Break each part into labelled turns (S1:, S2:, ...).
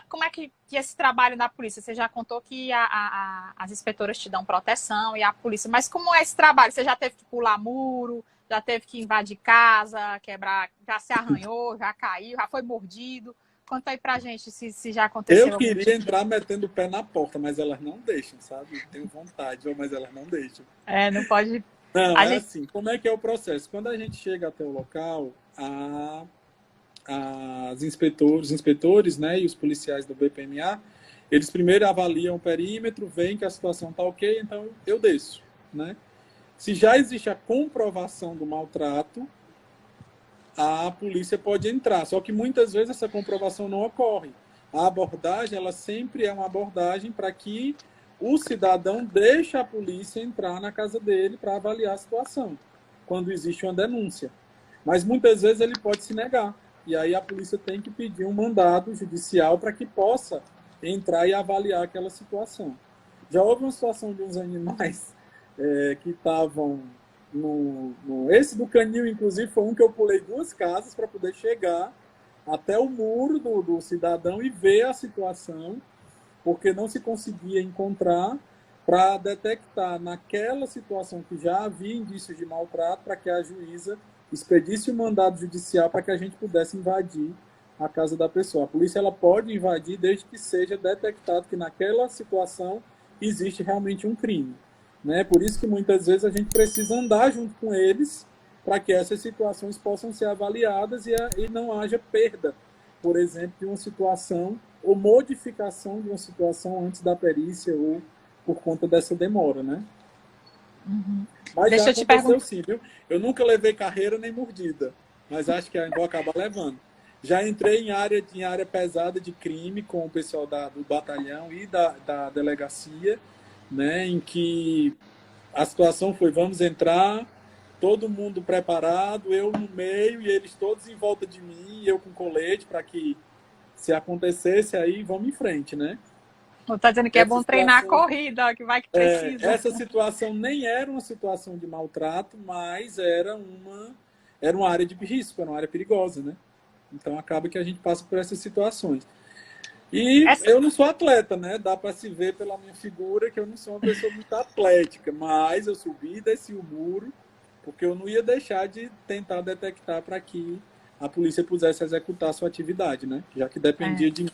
S1: como é que esse trabalho da polícia? Você já contou que as inspetoras te dão proteção e a polícia, mas como é esse trabalho? Você já teve que pular muro, já teve que invadir casa, quebrar, já se arranhou, já caiu, já foi mordido? Conta aí pra gente se já aconteceu
S2: Eu
S1: algum
S2: queria
S1: tipo
S2: entrar metendo o pé na porta, mas elas não deixam, sabe? Tenho vontade, mas elas não deixam.
S1: não pode...
S2: Não,
S1: A
S2: é
S1: gente...
S2: assim, como é que é o processo? Quando a gente chega até o local, os inspetores, né, e os policiais do BPMA, eles primeiro avaliam o perímetro, veem que a situação está ok, então eu desço, né? Se já existe a comprovação do maltrato, a polícia pode entrar, só que muitas vezes essa comprovação não ocorre. A abordagem, ela sempre é uma abordagem para que o cidadão deixe a polícia entrar na casa dele para avaliar a situação, quando existe uma denúncia. Mas muitas vezes ele pode se negar. E aí a polícia tem que pedir um mandado judicial para que possa entrar e avaliar aquela situação. Já houve uma situação de uns animais que estavam esse do canil, inclusive, foi um que eu pulei 2 casas para poder chegar até o muro do cidadão e ver a situação, porque não se conseguia encontrar para detectar naquela situação que já havia indícios de maltrato para que a juíza expedisse o mandado judicial para que a gente pudesse invadir a casa da pessoa. A polícia ela pode invadir desde que seja detectado que naquela situação existe realmente um crime. Né? Por isso que muitas vezes a gente precisa andar junto com eles para que essas situações possam ser avaliadas e não haja perda, por exemplo, de uma situação ou modificação de uma situação antes da perícia ou por conta dessa demora, né?
S1: Uhum.
S2: Mas
S1: Deixa
S2: já
S1: eu te
S2: aconteceu
S1: perguntar.
S2: sim, viu? Eu nunca levei carreira nem mordida, mas acho que ainda vou acabar levando. Já entrei em área pesada de crime com o pessoal do batalhão e da delegacia, né, em que a situação foi, vamos entrar, todo mundo preparado, eu no meio e eles todos em volta de mim, eu com colete para que se acontecesse aí, vamos em frente, né?
S1: Tá dizendo que é
S2: Essa
S1: bom treinar a
S2: situação,
S1: corrida, que vai que precisa.
S2: essa situação nem era uma situação de maltrato, mas era uma área de risco, era uma área perigosa, né? Então acaba que a gente passa por essas situações. E
S1: Essa...
S2: eu não sou atleta, né? Dá para se ver pela minha figura que eu não sou uma pessoa muito atlética, mas eu subi e desci o muro, porque eu não ia deixar de tentar detectar para que a polícia pudesse executar a sua atividade, né? Já que dependia
S1: É.
S2: de mim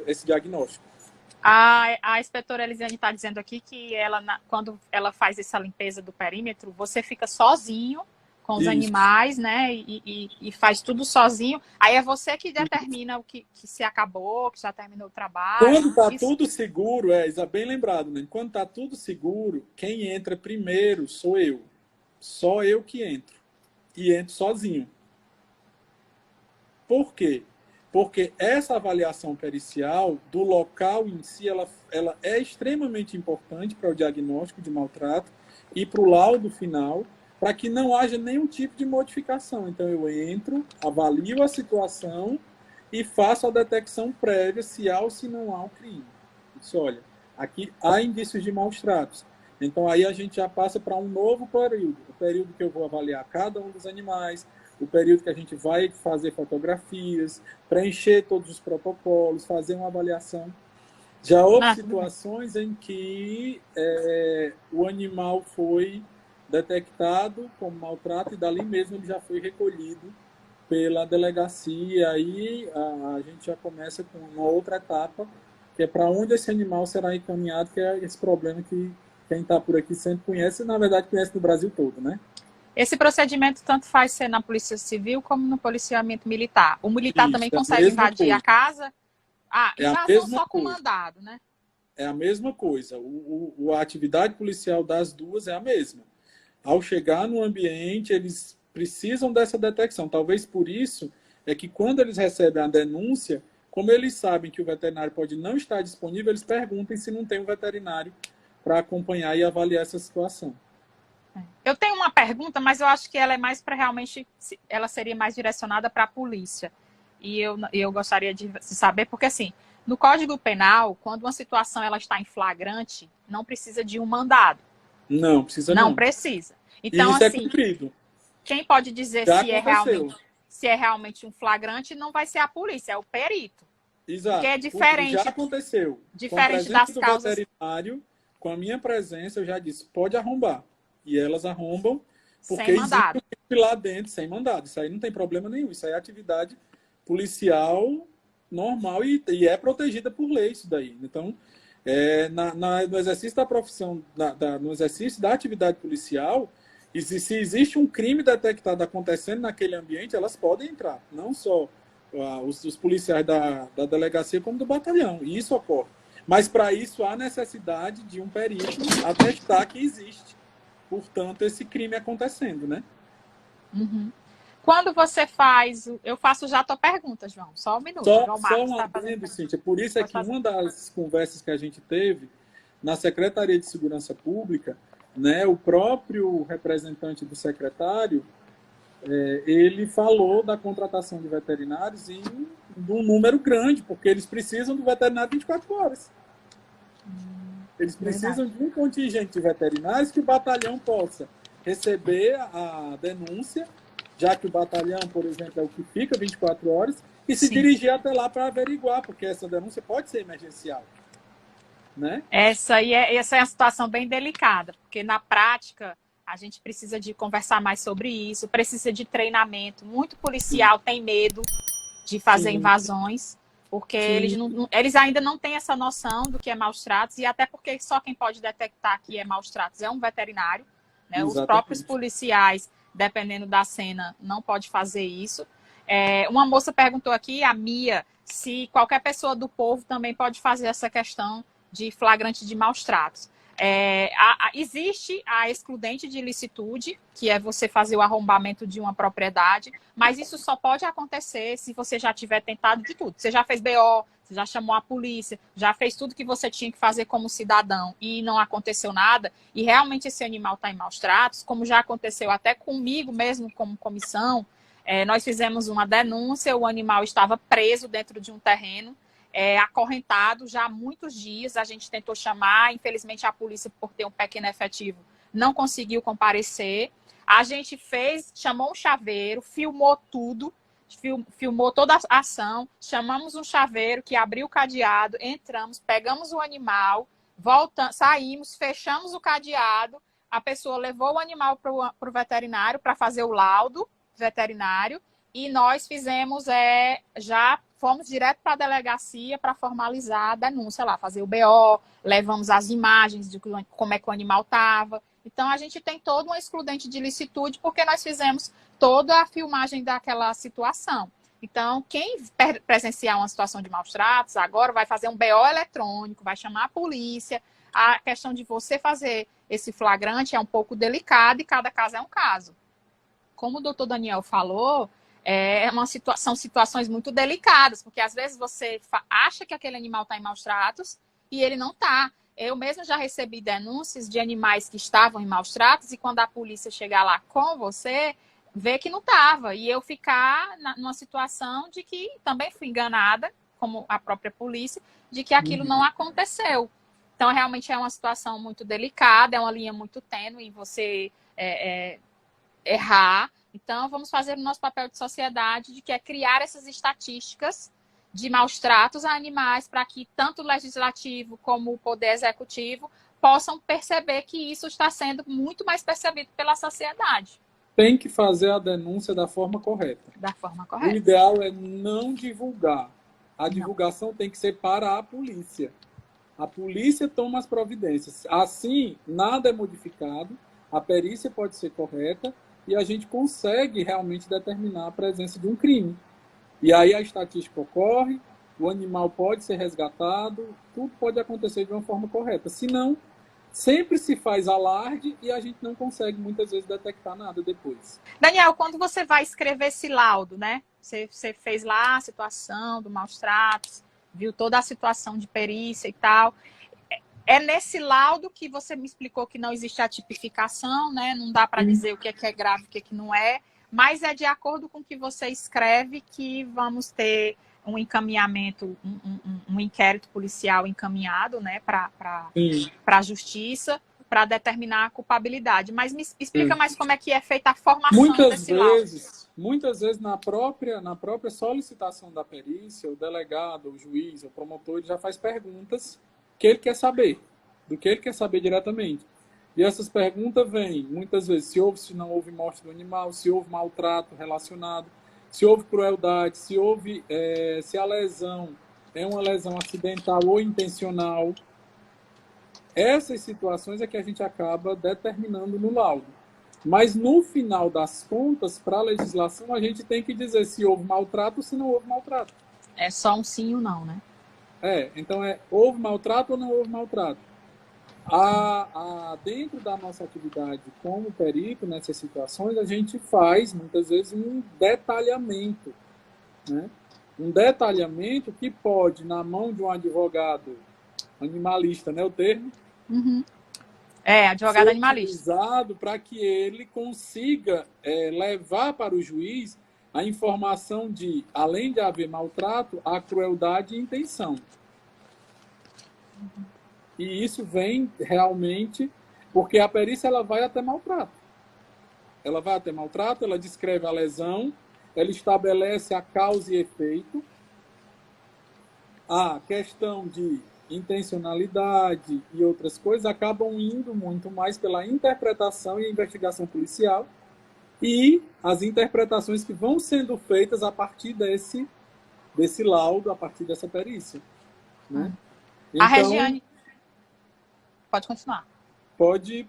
S2: esse diagnóstico.
S1: A inspetora Elisiane está dizendo aqui que quando ela faz essa limpeza do perímetro, você fica sozinho com os
S2: Isso.
S1: animais, né? E faz tudo sozinho. Aí é você que determina o que se acabou, que já terminou o trabalho.
S2: Quando está
S1: Isso.
S2: tudo seguro, bem lembrado, né? Quando está tudo seguro, quem entra primeiro sou eu. Só eu que entro. E entro sozinho. Por quê? Porque essa avaliação pericial do local em si, ela é extremamente importante para o diagnóstico de maltrato e para o laudo final, para que não haja nenhum tipo de modificação. Então, eu entro, avalio a situação e faço a detecção prévia se há ou se não há um crime. Isso, olha, aqui há indícios de maus tratos. Então, aí a gente já passa para um novo período, o período que eu vou avaliar cada um dos animais, o período que a gente vai fazer fotografias, preencher todos os protocolos, fazer uma avaliação. Já houve situações em que o animal foi detectado como maltrato e dali mesmo ele já foi recolhido pela delegacia. Aí a gente já começa com uma outra etapa, que é para onde esse animal será encaminhado, que é esse problema que quem está por aqui sempre conhece, e na verdade conhece no Brasil todo, né?
S1: Esse procedimento tanto faz ser na Polícia Civil como no policiamento militar. O militar
S2: Isso,
S1: também
S2: é a
S1: consegue
S2: mesma
S1: invadir a
S2: coisa.
S1: casa. Ah,
S2: É a
S1: invasão
S2: mesma
S1: só com
S2: coisa.
S1: mandado, né?
S2: É a mesma coisa. A atividade policial das duas é a mesma. Ao chegar no ambiente, eles precisam dessa detecção. Talvez por isso é que quando eles recebem a denúncia, como eles sabem que o veterinário pode não estar disponível, eles perguntem se não tem um veterinário para acompanhar e avaliar essa situação.
S1: Eu tenho uma pergunta, mas eu acho que ela é mais para realmente, ela seria mais direcionada para a polícia. E eu gostaria de saber, porque assim, no Código Penal, quando uma situação ela está em flagrante, não precisa de um mandado.
S2: Não, precisa
S1: Não
S2: não.
S1: precisa.
S2: E
S1: Então,
S2: isso é
S1: assim,
S2: cumprido.
S1: quem pode dizer
S2: Já aconteceu.
S1: se é realmente um flagrante não vai ser a polícia, é o perito.
S2: Exato.
S1: Porque é diferente.
S2: Já aconteceu.
S1: Diferente
S2: Com a
S1: das
S2: presença do
S1: causas.
S2: veterinário, com a minha presença, eu já disse, pode arrombar. E elas arrombam, porque
S1: Sem mandado.
S2: existe lá dentro, sem mandado. Isso aí não tem problema nenhum. Isso aí é atividade policial normal e é protegida por lei isso daí. Então, no exercício da profissão, no exercício da atividade policial, se existe um crime detectado acontecendo naquele ambiente, elas podem entrar. Não só os policiais da delegacia, como do batalhão. E isso ocorre. Mas, para isso, há necessidade de um perito atestar que existe, portanto, esse crime acontecendo, né?
S1: Uhum. Quando você faz... Eu faço já a tua pergunta, João. Só um minuto.
S2: Só
S1: João Marcos
S2: um
S1: tá
S2: adendo,
S1: fazendo...
S2: Cíntia. Por isso é que uma das conversas que a gente teve na Secretaria de Segurança Pública, né, o próprio representante do secretário, ele falou da contratação de veterinários de um número grande, porque eles precisam do veterinário 24 horas. Eles precisam de um contingente de veterinários que o batalhão possa receber a denúncia, já que o batalhão, por exemplo, é o que fica 24 horas, e se dirigir até lá para averiguar, porque essa denúncia pode ser emergencial. Né?
S1: Essa é uma situação bem delicada, porque na prática a gente precisa de conversar mais sobre isso, precisa de treinamento. Muito policial tem medo de fazer invasões, porque eles ainda não têm essa noção do que é maus tratos, e até porque só quem pode detectar que é maus tratos é um veterinário, né? Os próprios policiais, dependendo da cena, não pode fazer isso. Uma moça perguntou aqui, a Mia, se qualquer pessoa do povo também pode fazer essa questão de flagrante de maus tratos. Existe a excludente de ilicitude, que é você fazer o arrombamento de uma propriedade, mas isso só pode acontecer se você já tiver tentado de tudo. Você já fez BO, você já chamou a polícia, já fez tudo que você tinha que fazer como cidadão e não aconteceu nada, e realmente esse animal está em maus tratos, como já aconteceu até comigo mesmo como comissão. Nós fizemos uma denúncia, o animal estava preso dentro de um terreno, acorrentado já há muitos dias. A gente tentou chamar, infelizmente a polícia, por ter um pequeno efetivo, não conseguiu comparecer. A gente chamou um chaveiro, filmou tudo, filmou toda a ação, chamamos um chaveiro que abriu o cadeado, entramos, pegamos o animal, saímos, fechamos o cadeado, a pessoa levou o animal para o veterinário para fazer o laudo veterinário, e nós fizemos, já fomos direto para a delegacia para formalizar a denúncia lá, fazer o BO, levamos as imagens de como é que o animal estava. Então, a gente tem todo um excludente de ilicitude, porque nós fizemos toda a filmagem daquela situação. Então, quem presenciar uma situação de maus tratos, agora vai fazer um BO eletrônico, vai chamar a polícia. A questão de você fazer esse flagrante é um pouco delicada, e cada caso é um caso. Como o doutor Daniel falou, são situações muito delicadas, porque às vezes você acha que aquele animal está em maus tratos e ele não está. Eu mesmo já recebi denúncias de animais que estavam em maus tratos, e quando a polícia chegar lá com você, vê que não estava. E eu ficar numa situação de que também fui enganada, como a própria polícia, de que aquilo não aconteceu. Então, realmente é uma situação muito delicada, é uma linha muito tênue em você errar. Então, vamos fazer o nosso papel de sociedade, de que é criar essas estatísticas de maus tratos a animais, para que tanto o legislativo como o poder executivo possam perceber que isso está sendo muito mais percebido pela sociedade.
S2: Tem que fazer a denúncia da forma correta.
S1: Da forma correta.
S2: O ideal é não divulgar. A divulgação tem que ser para a polícia. A polícia toma as providências. Assim, nada é modificado, a perícia pode ser correta, e a gente consegue realmente determinar a presença de um crime. E aí a estatística ocorre, o animal pode ser resgatado, tudo pode acontecer de uma forma correta. Senão, sempre se faz alarde e a gente não consegue muitas vezes detectar nada depois.
S1: Daniel, quando você vai escrever esse laudo, né? Você fez lá a situação do maus tratos, viu toda a situação de perícia e tal. É nesse laudo que você me explicou que não existe a tipificação, né? Não dá para dizer o que é grave e o que não é, mas é de acordo com o que você escreve que vamos ter um encaminhamento, um inquérito policial encaminhado, né, para a justiça, para determinar a culpabilidade. Mas me explica mais como é que é feita a formação desse laudo.
S2: muitas vezes na própria solicitação da perícia, o delegado, o juiz, o promotor, ele já faz perguntas que ele quer saber, do que ele quer saber diretamente. E essas perguntas vêm, muitas vezes, se não houve morte do animal, se houve maltrato relacionado, se houve crueldade, se a lesão é uma lesão acidental ou intencional. Essas situações é que a gente acaba determinando no laudo. Mas, no final das contas, para a legislação, a gente tem que dizer se houve maltrato ou se não houve maltrato.
S1: É só um sim ou não, né?
S2: Então houve maltrato ou não houve maltrato? Dentro da nossa atividade como perito, nessas situações, a gente faz, muitas vezes, um detalhamento. Né? Um detalhamento que pode, na mão de um advogado animalista, né, o termo?
S1: Uhum. Advogado animalista.
S2: Utilizado para que ele consiga levar para o juiz a informação de, além de haver maltrato, a crueldade e intenção.
S1: Uhum.
S2: E isso vem realmente porque a perícia ela vai até maltrato. Ela vai até maltrato, ela descreve a lesão, ela estabelece a causa e efeito, a questão de intencionalidade e outras coisas acabam indo muito mais pela interpretação e investigação policial e as interpretações que vão sendo feitas a partir desse laudo, a partir dessa perícia. Né?
S1: Então, a Regiane... Pode continuar.
S2: Pode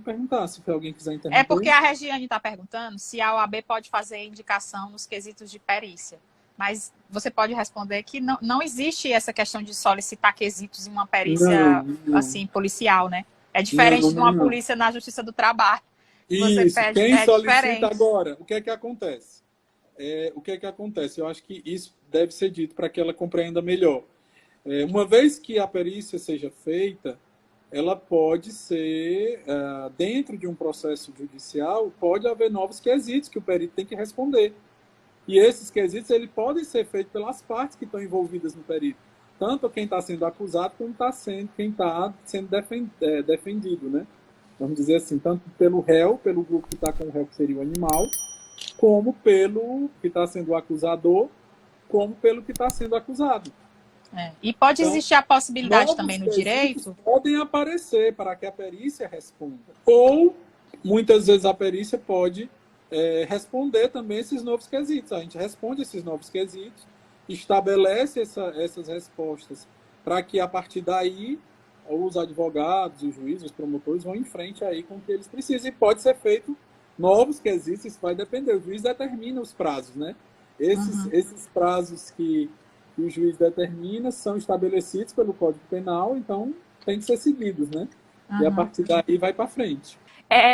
S2: perguntar, se alguém quiser interromper.
S1: É porque a Regiane está perguntando se a OAB pode fazer indicação nos quesitos de perícia. Mas você pode responder que não existe essa questão de solicitar quesitos em uma perícia
S2: não.
S1: assim, policial, né? É diferente de uma polícia na Justiça do Trabalho.
S2: Isso,
S1: você pede,
S2: quem solicita
S1: diferente.
S2: Agora, o que é que acontece? Eu acho que isso deve ser dito para que ela compreenda melhor. Uma vez que a perícia seja feita, ela pode ser, dentro de um processo judicial, pode haver novos quesitos que o perito tem que responder. E esses quesitos eles podem ser feitos pelas partes que estão envolvidas no perito. Tanto quem está sendo acusado, como quem está sendo defendido. Né? Vamos dizer assim, tanto pelo réu, pelo grupo que está com o réu, que seria o animal, como pelo que está sendo o acusador, como pelo que está sendo acusado.
S1: E pode existir a possibilidade também no direito?
S2: Podem aparecer para que a perícia responda. Ou, muitas vezes, a perícia pode responder também esses novos quesitos. A gente responde esses novos quesitos, estabelece essas respostas para que, a partir daí, os advogados, os juízes, os promotores vão em frente aí com o que eles precisam. E pode ser feito novos quesitos, isso vai depender. O juiz determina os prazos, né? Esses prazos que o juiz determina são estabelecidos pelo Código Penal, então tem que ser seguidos, né? E a partir daí vai para frente.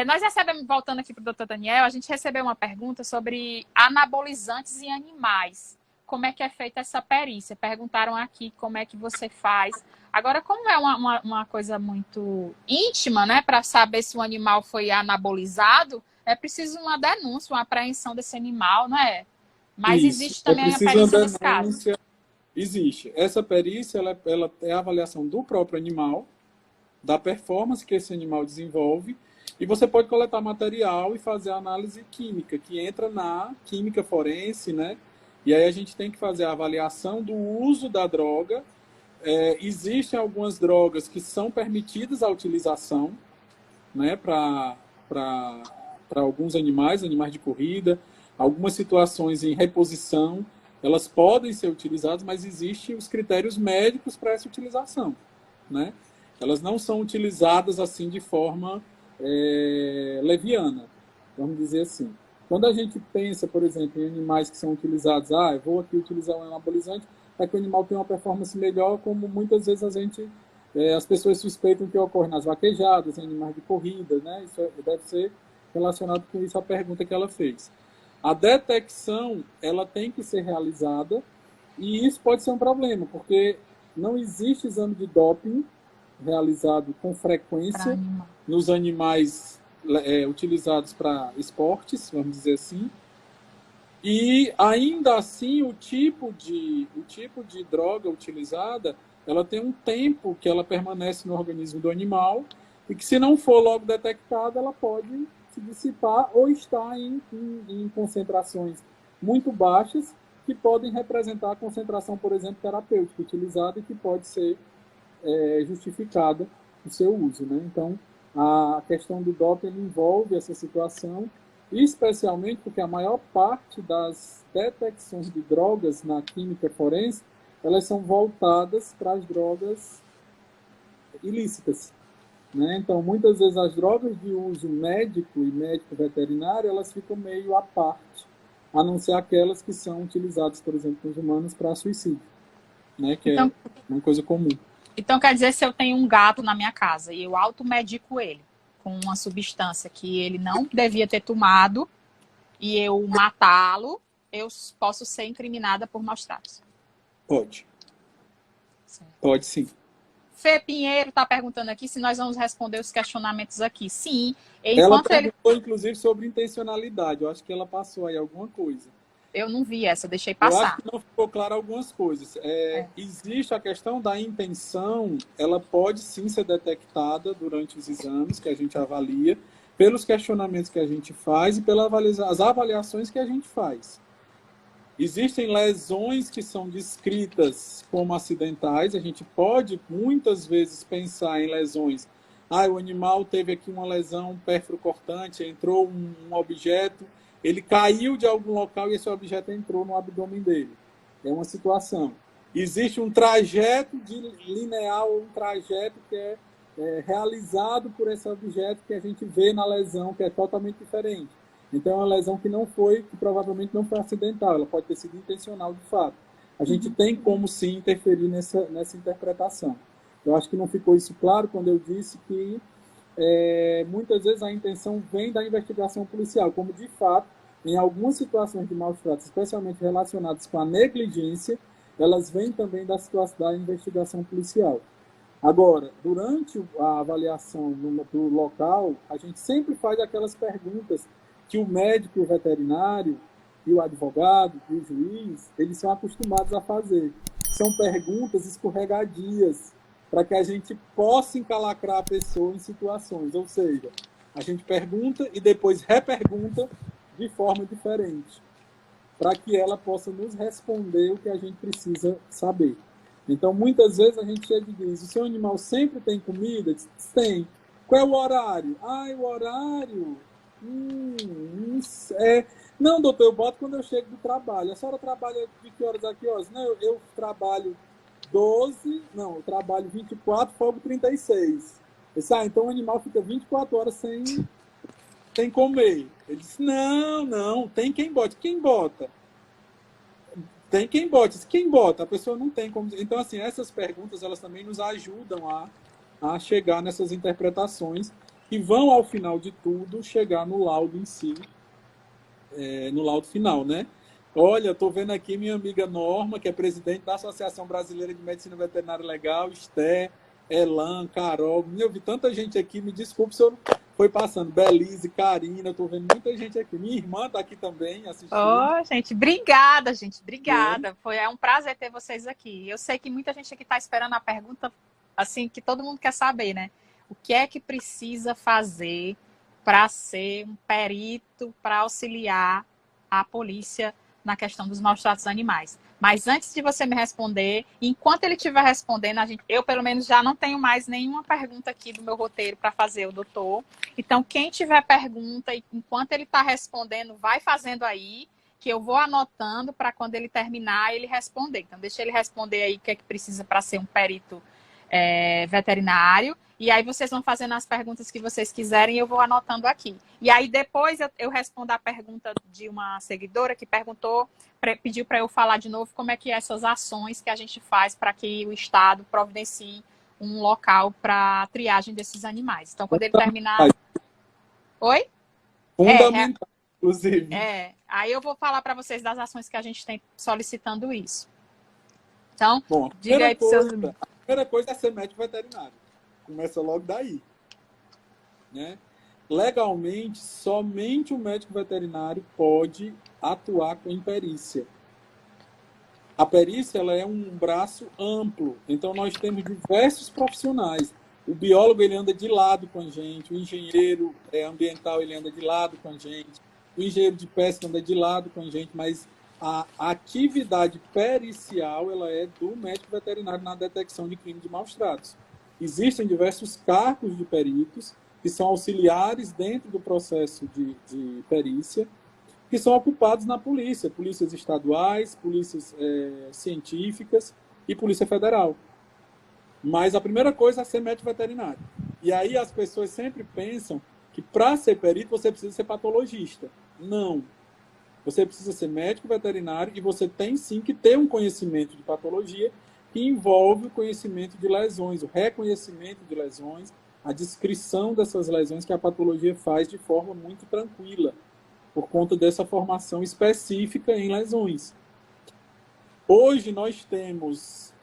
S1: Nós recebemos, voltando aqui para o doutor Daniel, a gente recebeu uma pergunta sobre anabolizantes em animais. Como é que é feita essa perícia? Perguntaram aqui como é que você faz. Agora, como é uma coisa muito íntima, né, para saber se o animal foi anabolizado, é preciso uma denúncia, uma apreensão desse animal, não é? Mas existe também a perícia nesse caso.
S2: Existe. Essa perícia ela é a avaliação do próprio animal, da performance que esse animal desenvolve, e você pode coletar material e fazer a análise química, que entra na química forense, né? E aí a gente tem que fazer a avaliação do uso da droga. Existem algumas drogas que são permitidas a utilização, né, para alguns animais de corrida, algumas situações em reposição, elas podem ser utilizadas, mas existem os critérios médicos para essa utilização, né? Elas não são utilizadas assim de forma leviana, vamos dizer assim. Quando a gente pensa, por exemplo, em animais que são utilizados, eu vou aqui utilizar um anabolizante, para que o animal tenha uma performance melhor, como muitas vezes as pessoas suspeitam que ocorre nas vaquejadas, em animais de corrida, né? Isso deve ser relacionado com isso a pergunta que ela fez. A detecção, ela tem que ser realizada, e isso pode ser um problema, porque não existe exame de doping realizado com frequência nos animais utilizados para esportes, vamos dizer assim. E, ainda assim, o tipo de droga utilizada, ela tem um tempo que ela permanece no organismo do animal, e que, se não for logo detectada, ela pode se dissipar ou estar em concentrações muito baixas, que podem representar a concentração, por exemplo, terapêutica utilizada e que pode ser justificada o seu uso, né? Então, a questão do doping envolve essa situação, especialmente porque a maior parte das detecções de drogas na química forense, elas são voltadas para as drogas ilícitas, né? Então, muitas vezes as drogas de uso médico e médico veterinário, elas ficam meio à parte, a não ser aquelas que são utilizadas, por exemplo, nos humanos para suicídio, né? Que é uma coisa comum.
S1: Então, quer dizer, se eu tenho um gato na minha casa e eu automedico ele com uma substância que ele não devia ter tomado e eu matá-lo, eu posso ser incriminada por maus tratos?
S2: Pode.
S1: Certo.
S2: Pode sim.
S1: Fê Pinheiro está perguntando aqui se nós vamos responder os questionamentos aqui. Sim.
S2: Ela perguntou, inclusive, sobre intencionalidade. Eu acho que ela passou aí alguma coisa.
S1: Eu não vi essa, deixei passar.
S2: Eu acho que não ficou claro algumas coisas. Existe a questão da intenção, ela pode sim ser detectada durante os exames que a gente avalia, pelos questionamentos que a gente faz e pelas avaliações que a gente faz. Existem lesões que são descritas como acidentais, a gente pode muitas vezes pensar em lesões. O animal teve aqui uma lesão pérfuro-cortante, entrou um objeto, ele caiu de algum local e esse objeto entrou no abdômen dele. É uma situação. Existe um trajeto linear, ou um trajeto que é realizado por esse objeto que a gente vê na lesão, que é totalmente diferente. Então, é uma lesão que provavelmente não foi acidental, ela pode ter sido intencional de fato. A gente tem como sim interferir nessa interpretação. Eu acho que não ficou isso claro quando eu disse que muitas vezes a intenção vem da investigação policial, como de fato, em algumas situações de maus tratos, especialmente relacionadas com a negligência, elas vêm também da investigação policial. Agora, durante a avaliação do local, a gente sempre faz aquelas perguntas que o médico, o veterinário, e o advogado, e o juiz, eles são acostumados a fazer. São perguntas escorregadias, para que a gente possa encalacrar a pessoa em situações. Ou seja, a gente pergunta e depois repergunta de forma diferente, para que ela possa nos responder o que a gente precisa saber. Então, muitas vezes a gente chega e diz, o seu animal sempre tem comida? Diz, tem. Qual é o horário? O horário... Não, doutor, eu boto quando eu chego do trabalho. A senhora trabalha de que horas a que horas? Não, eu trabalho 12, não, eu trabalho 24, folgo 36. Eu disse, então o animal fica 24 horas sem comer. Ele disse, não, tem quem bote. Quem bota? Tem quem bote. Quem bota? A pessoa não tem como... Então, assim, essas perguntas, elas também nos ajudam a chegar nessas interpretações que vão, ao final de tudo, chegar no laudo em si, no laudo final, né? Olha, estou vendo aqui minha amiga Norma, que é presidente da Associação Brasileira de Medicina Veterinária Legal, Esté, Elan, Carol. Eu vi tanta gente aqui, me desculpe se eu foi passando. Belize, Karina, estou vendo muita gente aqui. Minha irmã está aqui também assistindo.
S1: Gente, obrigada, gente. Obrigada. É um prazer ter vocês aqui. Eu sei que muita gente aqui está esperando a pergunta, assim, que todo mundo quer saber, né? O que é que precisa fazer para ser um perito, para auxiliar a polícia na questão dos maus tratos animais? Mas antes de você me responder, enquanto ele estiver respondendo, eu pelo menos já não tenho mais nenhuma pergunta aqui do meu roteiro para fazer o doutor. Então, quem tiver pergunta, enquanto ele está respondendo, vai fazendo aí, que eu vou anotando para quando ele terminar, ele responder. Então, deixa ele responder aí o que é que precisa para ser um perito veterinário. E aí vocês vão fazendo as perguntas que vocês quiserem e eu vou anotando aqui. E aí depois eu respondo a pergunta de uma seguidora que pediu para eu falar de novo como é que essas ações que a gente faz para que o Estado providencie um local para triagem desses animais. Então, quando ele terminar... Oi?
S2: Fundamental, inclusive.
S1: Aí eu vou falar para vocês das ações que a gente tem solicitando isso. Então,
S2: bom,
S1: diga aí para os seus...
S2: A primeira coisa é ser médico veterinário. Começa logo daí, né? Legalmente, somente o médico veterinário pode atuar com imperícia. A perícia ela é um braço amplo, então nós temos diversos profissionais. O biólogo, ele anda de lado com a gente, o engenheiro ambiental, ele anda de lado com a gente, o engenheiro de pesca anda de lado com a gente, mas a atividade pericial, ela é do médico veterinário na detecção de crime de maus-tratos. Existem diversos cargos de peritos que são auxiliares dentro do processo de perícia, que são ocupados na polícia, polícias estaduais, polícias científicas e polícia federal. Mas a primeira coisa é ser médico veterinário. E aí as pessoas sempre pensam que para ser perito você precisa ser patologista. Não. Você precisa ser médico veterinário e você tem sim que ter um conhecimento de patologia que envolve o conhecimento de lesões, o reconhecimento de lesões, a descrição dessas lesões que a patologia faz de forma muito tranquila, por conta dessa formação específica em lesões. Hoje nós temos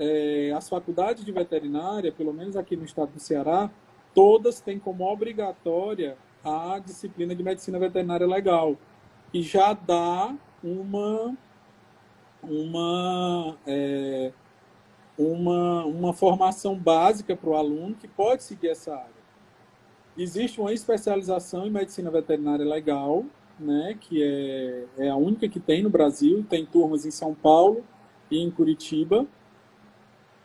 S2: as faculdades de veterinária, pelo menos aqui no estado do Ceará, todas têm como obrigatória a disciplina de medicina veterinária legal, que já dá uma formação básica para o aluno que pode seguir essa área. Existe uma especialização em medicina veterinária legal, né, que é a única que tem no Brasil, tem turmas em São Paulo e em Curitiba.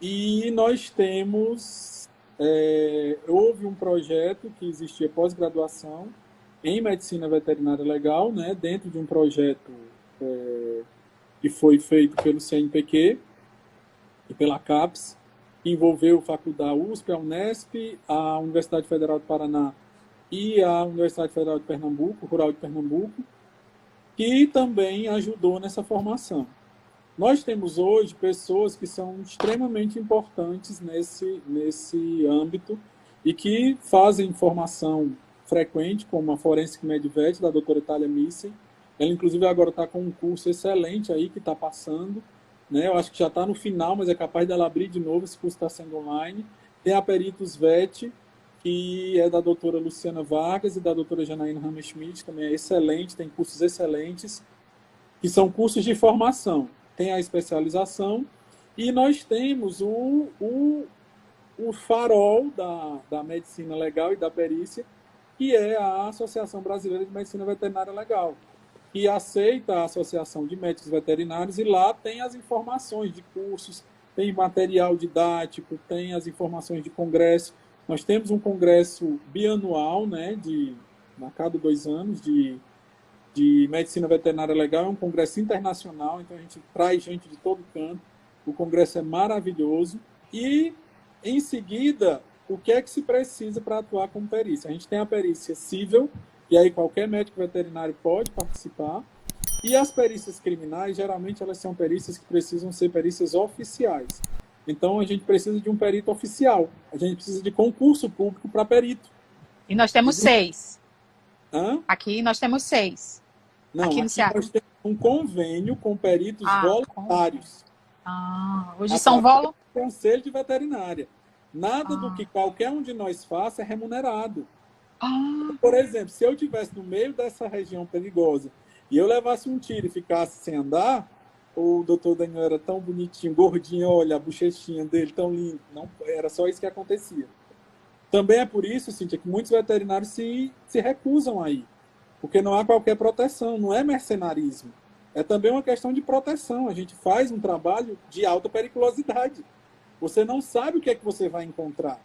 S2: E nós temos, houve um projeto que existia pós-graduação em medicina veterinária legal, né, dentro de um projeto que foi feito pelo CNPq e pela CAPES, que envolveu a USP, a Unesp, a Universidade Federal do Paraná e a Universidade Federal de Pernambuco, Rural de Pernambuco, que também ajudou nessa formação. Nós temos hoje pessoas que são extremamente importantes nesse âmbito e que fazem formação frequente, como a Forensic Medvet, da doutora Thalia Missen. Ela, inclusive, agora está com um curso excelente aí que está passando, né? Eu acho que já está no final, mas é capaz dela abrir de novo, esse curso está sendo online. Tem a Peritos Vet, que é da doutora Luciana Vargas e da doutora Janaína Hammerschmidt, também é excelente, tem cursos excelentes, que são cursos de formação. Tem a especialização, e nós temos o farol da medicina legal e da perícia, que é a Associação Brasileira de Medicina Veterinária Legal, que aceita a Associação de Médicos Veterinários, e lá tem as informações de cursos, tem material didático, tem as informações de congresso. Nós temos um congresso bianual, né, a cada 2 anos, de medicina veterinária legal, é um congresso internacional, então a gente traz gente de todo canto, o congresso é maravilhoso, e em seguida, o que é que se precisa para atuar como perícia? A gente tem a perícia civil, e aí qualquer médico veterinário pode participar, e as perícias criminais, geralmente elas são perícias que precisam ser perícias oficiais. Então a gente precisa de um perito oficial, a gente precisa de concurso público para perito.
S1: E nós temos 6.
S2: Hã?
S1: Aqui nós temos 6.
S2: Não,
S1: aqui no Ceará.
S2: Nós temos um convênio com peritos voluntários.
S1: Hoje são voluntários.
S2: Conselho de veterinária. Nada do que qualquer um de nós faça é remunerado. Por exemplo, se eu estivesse no meio dessa região perigosa e eu levasse um tiro e ficasse sem andar, o doutor Daniel era tão bonitinho, gordinho, olha a bochechinha dele, tão lindo. Não, era só isso que acontecia. Também é por isso, Cíntia, que muitos veterinários se recusam a ir. Porque não há qualquer proteção, não é mercenarismo. É também uma questão de proteção. A gente faz um trabalho de alta periculosidade. Você não sabe o que é que você vai encontrar.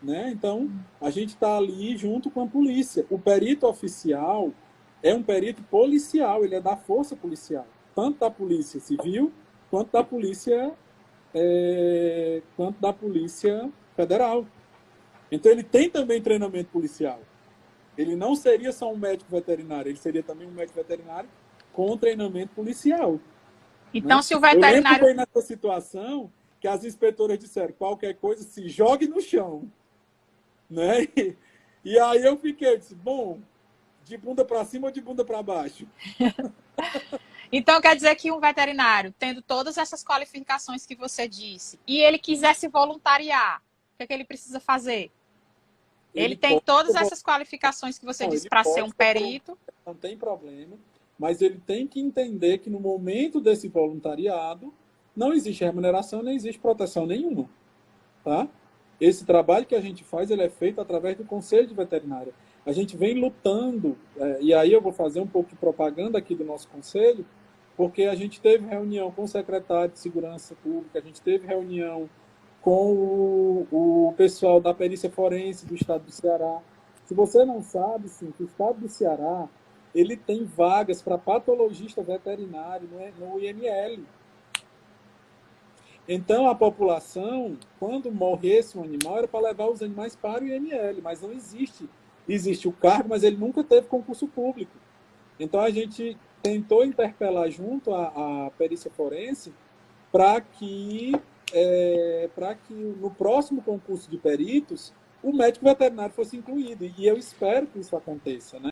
S2: Né? Então, a gente está ali junto com a polícia. O perito oficial é um perito policial, ele é da força policial. Tanto da polícia civil, quanto da polícia federal. Então, ele tem também treinamento policial. Ele não seria só um médico veterinário, ele seria também um médico veterinário com treinamento policial.
S1: Então,
S2: né?
S1: Se o veterinário...
S2: Eu lembro que foi nessa situação que as inspetoras disseram, qualquer coisa, se jogue no chão. Né? E aí eu disse, bom, de bunda para cima ou de bunda para baixo?
S1: Então, quer dizer que um veterinário, tendo todas essas qualificações que você disse, e ele quiser se voluntariar, o que ele precisa fazer? Ele tem todas essas qualificações que você disse para ser um perito.
S2: Não tem problema, mas ele tem que entender que no momento desse voluntariado não existe remuneração, nem existe proteção nenhuma. Tá? esse trabalho que a gente faz, ele é feito através do Conselho de Veterinária. A gente vem lutando, e aí eu vou fazer um pouco de propaganda aqui do nosso conselho, porque a gente teve reunião com o secretário de Segurança Pública, a gente teve reunião com o pessoal da perícia forense do estado do Ceará. Se você não sabe, sim, que o estado do Ceará, ele tem vagas para patologista veterinário no IML. Então, a população, quando morresse um animal, era para levar os animais para o IML, mas não existe. Existe o cargo, mas ele nunca teve concurso público. Então, a gente tentou interpelar junto à perícia forense para que no próximo concurso de peritos o médico veterinário fosse incluído. E eu espero que isso aconteça, né?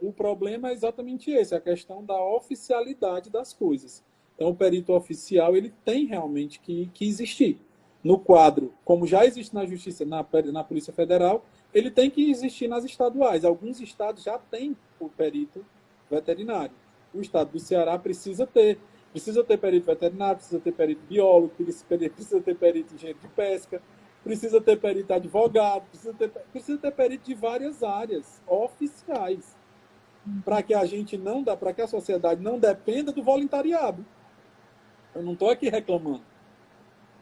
S2: O problema é exatamente esse, a questão da oficialidade das coisas. Então, o perito oficial ele tem realmente que existir. No quadro, como já existe na Justiça, na Polícia Federal, ele tem que existir nas estaduais. Alguns estados já têm o perito veterinário. O estado do Ceará precisa ter perito veterinário, precisa ter perito biólogo, precisa ter perito engenheiro de pesca, precisa ter perito advogado, precisa ter perito de várias áreas oficiais, para que para que a sociedade não dependa do voluntariado. Eu não estou aqui reclamando,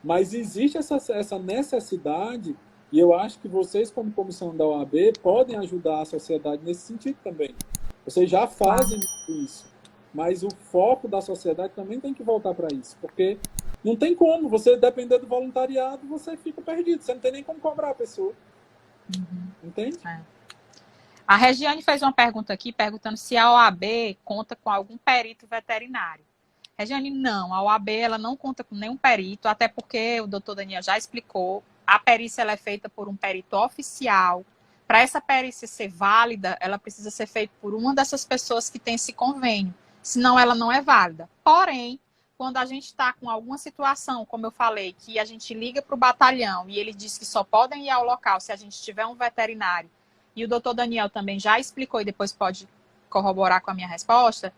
S2: mas existe essa necessidade, e eu acho que vocês, como comissão da OAB, podem ajudar a sociedade nesse sentido também. Vocês já fazem isso, mas o foco da sociedade também tem que voltar para isso, porque não tem como, você depender do voluntariado, você fica perdido, você não tem nem como cobrar a pessoa. Entende?
S1: A Regiane fez uma pergunta aqui, perguntando se a OAB conta com algum perito veterinário. Regiane, não, a OAB ela não conta com nenhum perito, até porque o doutor Daniel já explicou, a perícia ela é feita por um perito oficial. Para essa perícia ser válida, ela precisa ser feita por uma dessas pessoas que tem esse convênio, senão ela não é válida. Porém, quando a gente está com alguma situação, como eu falei, que a gente liga para o batalhão e ele diz que só podem ir ao local se a gente tiver um veterinário, e o doutor Daniel também já explicou e depois pode corroborar com a minha resposta,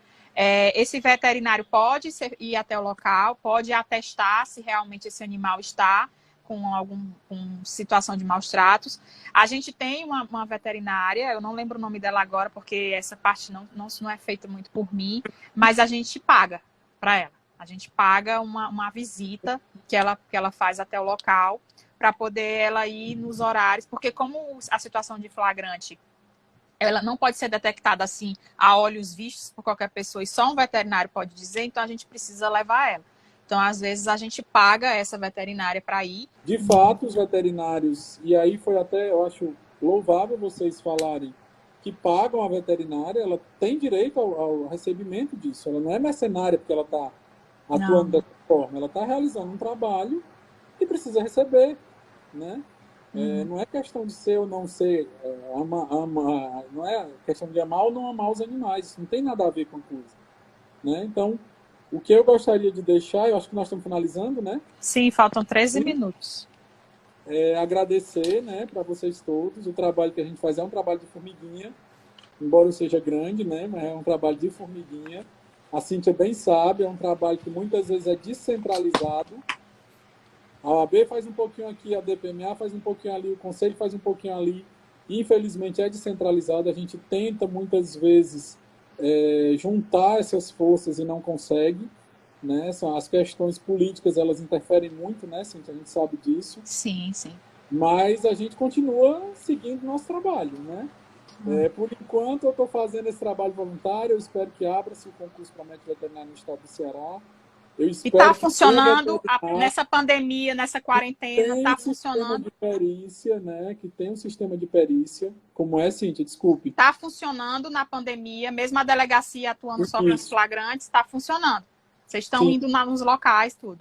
S1: esse veterinário pode ir até o local, pode atestar se realmente esse animal está com situação de maus tratos. A gente tem uma veterinária, eu não lembro o nome dela agora, porque essa parte não é feita muito por mim, mas a gente paga para ela. A gente paga uma visita que ela faz até o local para poder ela ir nos horários, porque como a situação de flagrante ela não pode ser detectada assim a olhos vistos por qualquer pessoa e só um veterinário pode dizer, então a gente precisa levar ela. Então, às vezes, a gente paga essa veterinária para ir.
S2: De fato, os veterinários, e aí foi até, eu acho, louvável vocês falarem que pagam a veterinária, ela tem direito ao recebimento disso. Ela não é mercenária porque ela está atuando dessa forma. Ela está realizando um trabalho e precisa receber, né? Não é questão de ser ou não ser, não é questão de amar ou não amar os animais, isso não tem nada a ver com coisa, né? Então, o que eu gostaria de deixar, eu acho que nós estamos finalizando, né?
S1: Sim, faltam 13 minutos.
S2: Agradecer, né, para vocês todos, o trabalho que a gente faz é um trabalho de formiguinha, embora seja grande, né, mas é um trabalho de formiguinha. A Cíntia bem sabe, é um trabalho que muitas vezes é descentralizado. A OAB faz um pouquinho aqui, a DPMA faz um pouquinho ali, o Conselho faz um pouquinho ali. Infelizmente é descentralizado, a gente tenta muitas vezes juntar essas forças e não consegue, né? As questões políticas, elas interferem muito, né, Cíntia? A gente sabe disso.
S1: Sim, sim.
S2: Mas a gente continua seguindo o nosso trabalho, né? Por enquanto eu estou fazendo esse trabalho voluntário, eu espero que abra-se o concurso para médico veterinário no estado do Ceará.
S1: E está funcionando nessa pandemia, nessa quarentena, está funcionando.
S2: De perícia, né? Que tem um sistema de perícia. Como é, Cíntia? Desculpe.
S1: Está funcionando na pandemia, mesmo a delegacia atuando só nos flagrantes, está funcionando. Vocês estão indo nos locais, tudo.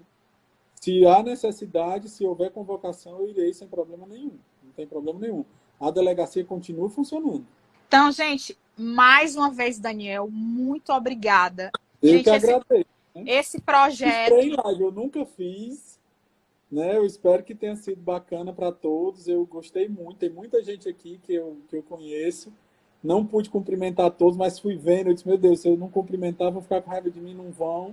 S2: Se há necessidade, se houver convocação, eu irei sem problema nenhum. Não tem problema nenhum. A delegacia continua funcionando.
S1: Então, gente, mais uma vez, Daniel, muito obrigada.
S2: Eu que agradeço.
S1: Esse projeto...
S2: Eu nunca fiz, né? Eu espero que tenha sido bacana para todos. Eu gostei muito. Tem muita gente aqui que eu conheço. Não pude cumprimentar todos, mas fui vendo. Eu disse, meu Deus, se eu não cumprimentar, vão ficar com raiva de mim, não vão.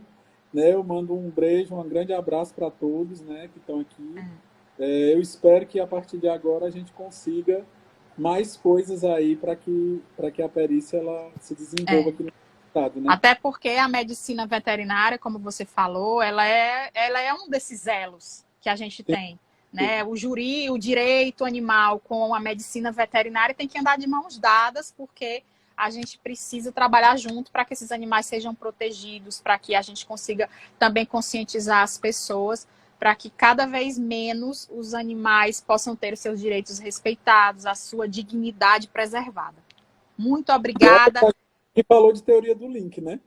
S2: Né? Eu mando um beijo, um grande abraço para todos, né, que estão aqui. Eu espero que a partir de agora a gente consiga mais coisas aí para que a perícia ela se desenvolva
S1: É.
S2: aqui no estado, né?
S1: Até porque a medicina veterinária, como você falou, ela é um desses elos que a gente tem, né? O direito animal com a medicina veterinária tem que andar de mãos dadas, porque a gente precisa trabalhar junto para que esses animais sejam protegidos, para que a gente consiga também conscientizar as pessoas, para que cada vez menos os animais possam ter os seus direitos respeitados, a sua dignidade preservada. Muito obrigada.
S2: E falou de teoria do link, né?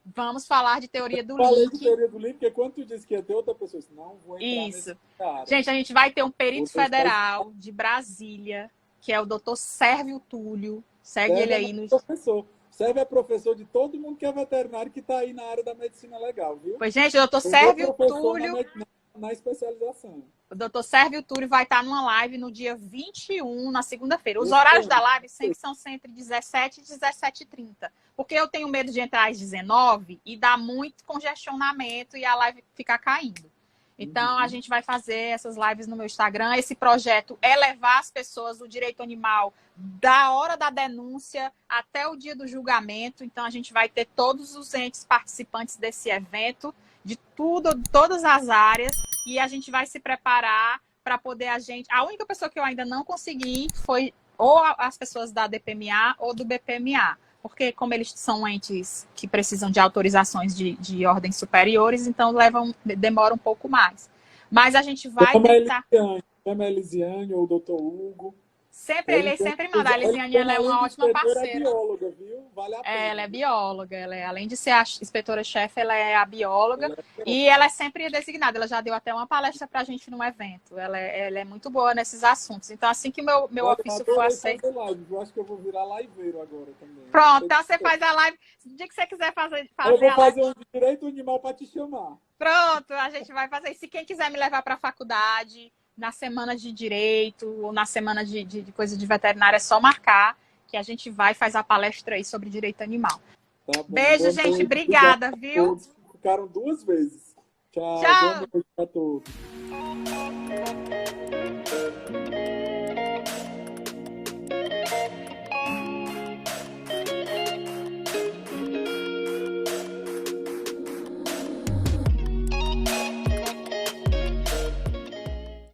S1: Vamos falar de teoria do
S2: Falei de
S1: link.
S2: teoria do link, porque quando tu disse que ia ter outra pessoa, eu disse, não vou entrar nesse cara.
S1: Gente, a gente vai ter um perito federal de Brasília, que é o doutor Sérvio Túlio. Segue ele aí no...
S2: Professor. Sérvio é professor de todo mundo que é veterinário que está aí na área da medicina legal, viu?
S1: Pois, gente, o doutor Sérvio Túlio...
S2: Na especialização.
S1: O doutor Sérvio Túlio vai estar numa live no dia 21, na segunda-feira. Os horários da live sempre são entre 17 e 17h30. Porque eu tenho medo de entrar às 19 e dar muito congestionamento e a live ficar caindo. Então, a gente vai fazer essas lives no meu Instagram. Esse projeto é levar as pessoas do direito animal da hora da denúncia até o dia do julgamento. Então, a gente vai ter todos os entes participantes desse evento, de tudo, de todas as áreas, e a gente vai se preparar para poder A única pessoa que eu ainda não consegui foi ou as pessoas da DPMA ou do BPMA, porque como eles são entes que precisam de autorizações de ordens superiores, então demora um pouco mais. Mas a gente vai tentar...
S2: Chama a Elisiane ou o doutor Hugo.
S1: Ele sempre manda. A Elisiane, ela é uma ótima parceira.
S2: Ela é bióloga, viu? Vale a pena.
S1: Ela é bióloga. Além de ser a inspetora-chefe, ela é a bióloga. E ela é sempre designada. Ela já deu até uma palestra pra gente num evento. Ela é muito boa nesses assuntos. Então, assim que meu ofício for aceito...
S2: Eu acho que eu vou virar liveiro agora também.
S1: Pronto, então você faz a live. No dia que você quiser fazer
S2: eu vou fazer um direito animal para te chamar.
S1: Pronto, a gente vai fazer. E se quem quiser me levar para a faculdade, na semana de direito, ou na semana de coisa de veterinária, é só marcar que a gente vai fazer a palestra aí sobre direito animal.
S2: Tá bom.
S1: Beijo, gente. Obrigada, viu?
S2: Ficaram 2 vezes. Tchau.
S1: Tchau.
S2: Boa noite a todos.